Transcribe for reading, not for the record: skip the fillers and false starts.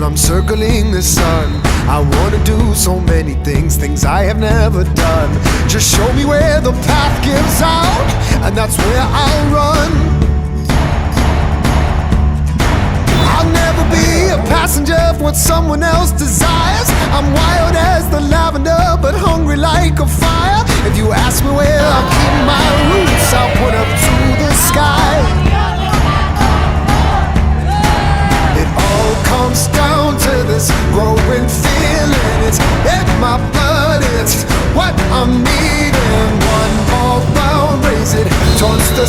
I'm circling the sun. I wanna do so many things, things I have never done. Just show me where the path gives out, and that's where I'll run. I'll never be a passenger of what someone else desires. I'm wild as the lavender, but hungry like a fire. If you ask me where I keep my roots, I'll point up to the sky. It all comes down to this growing feeling. It's in my blood, it's what I'm needing. One ball round, raise it towards the